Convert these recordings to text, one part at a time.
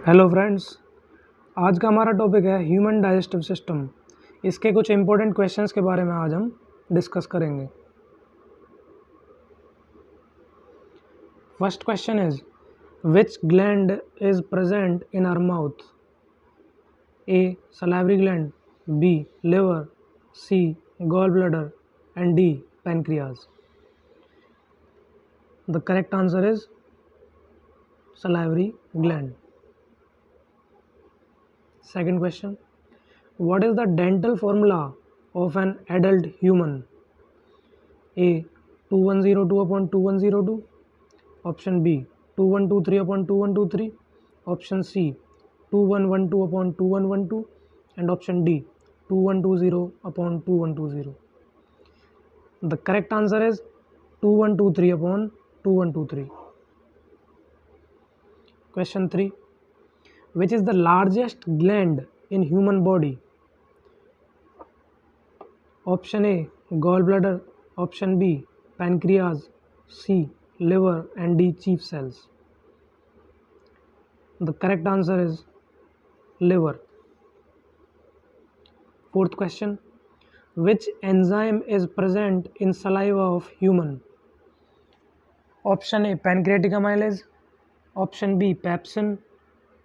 Hello friends, आज का हमारा टॉपिक है ह्यूमन डाइजेस्टिव सिस्टम। इसके कुछ इंपॉर्टेंट क्वेश्चंस के बारे में आज हम डिस्कस करेंगे। First question is which gland is present in our mouth? A salivary gland, B liver, C gall bladder and D pancreas. The correct answer is salivary gland. Second question, what is the dental formula of an adult human? A 2102 upon 2102, option B 2123 upon 2123, option C 2112 upon 2112 and option D 2120 upon 2120. The correct answer is 2123 upon 2123. Question 3, which is the largest gland in human body? Option A gallbladder, option B pancreas, C liver and D chief cells. The correct answer is liver. Fourth question, which enzyme is present in saliva of human? Option A pancreatic amylase, option B pepsin,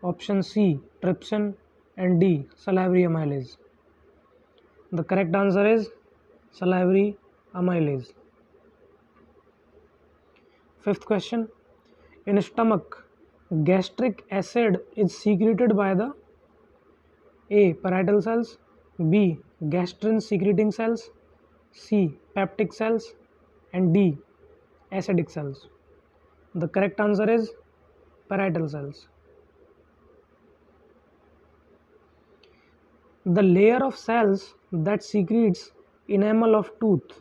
option C trypsin and D salivary amylase. The correct answer is salivary amylase. Fifth question, in stomach gastric acid is secreted by the A parietal cells, B gastrin secreting cells, C peptic cells and D acidic cells. The correct answer is parietal cells. The layer of cells that secretes enamel of tooth.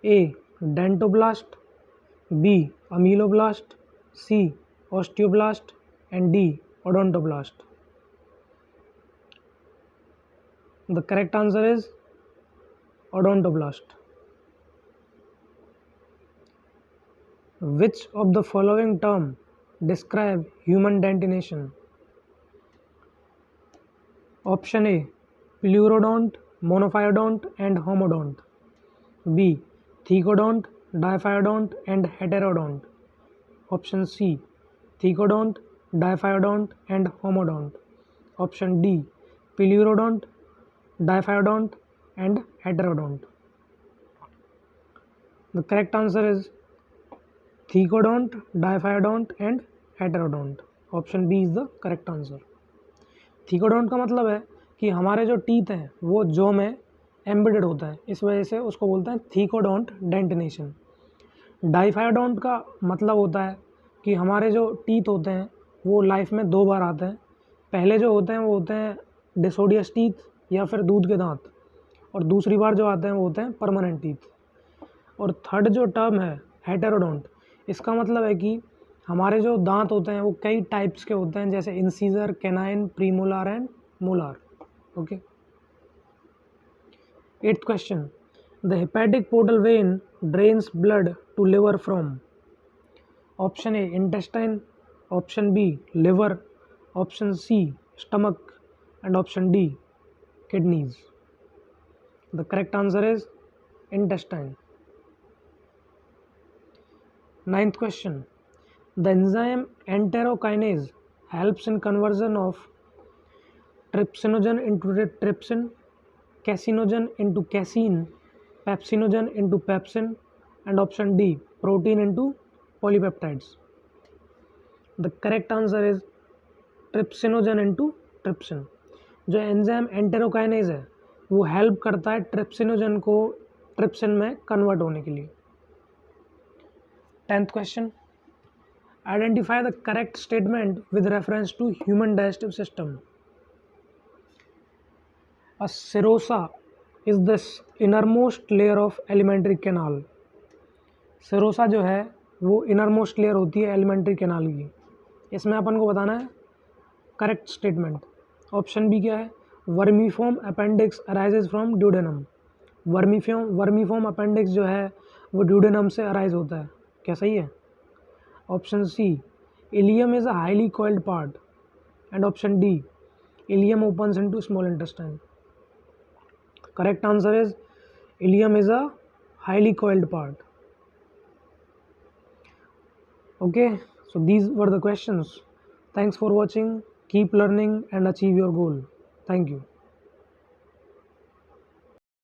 A dentoblast, B ameloblast, C osteoblast and D odontoblast. The correct answer is odontoblast. Which of the following term describe human dentination? Option A pleurodont, monophyodont and homodont, B thecodont, diphyodont and heterodont, option C thecodont, diphyodont and homodont, option D pleurodont, diphyodont and heterodont. The correct answer is thecodont, diphyodont and heterodont. Option B is the correct answer. Thecodont का मतलब है कि हमारे जो teeth हैं वो jaw में embedded होता है, इस वजह से उसको बोलते हैं थीकोडोंट डेंटिनेशन. डाइफायोडोंट का मतलब होता है कि हमारे जो टीथ होते हैं वो लाइफ में 2 बार आते हैं. पहले जो होते हैं वो होते हैं डिसोडियस टीथ या फिर दूध के दांत, और दूसरी बार जो आते हैं वो होते हैं परमानेंट टीथ. और थर्ड जो टर्म है हेटेरोडोंट, इसका मतलब है कि हमारे जो दांत होते हैं वो कई टाइप्स के होते हैं, जैसे incisor, canine, premolar and molar. Okay. 8th question, the hepatic portal vein drains blood to liver from? Option A intestine, option B liver, option C stomach and option D kidneys. The correct answer is intestine. 9th question, the enzyme enterokinase helps in conversion of trypsinogen into trypsin, casinogen into casein, pepsinogen into pepsin and option D protein into polypeptides. The correct answer is trypsinogen into trypsin. जो enzyme enterokinase है वो help करता है trypsinogen को trypsin में convert होने के लिए. 10th question, identify the correct statement with reference to human digestive system. A serosa is the innermost layer of alimentary canal. Serosa जो है वो इनरमोस्ट लेयर होती है एलिमेंट्री कैनाल की. इसमें अपन को बताना है करेक्ट स्टेटमेंट. ऑप्शन बी क्या है? Vermiform appendix arises from duodenum. Vermiform appendix जो है वो ड्यूडेनम से अराइज होता है. क्या सही है? Option C Ileum is a highly coiled part. And option D, ileum opens into small intestine. Correct answer is ileum is a highly coiled part. Okay, so these were the questions. Thanks for watching. Keep learning and achieve your goal. Thank you.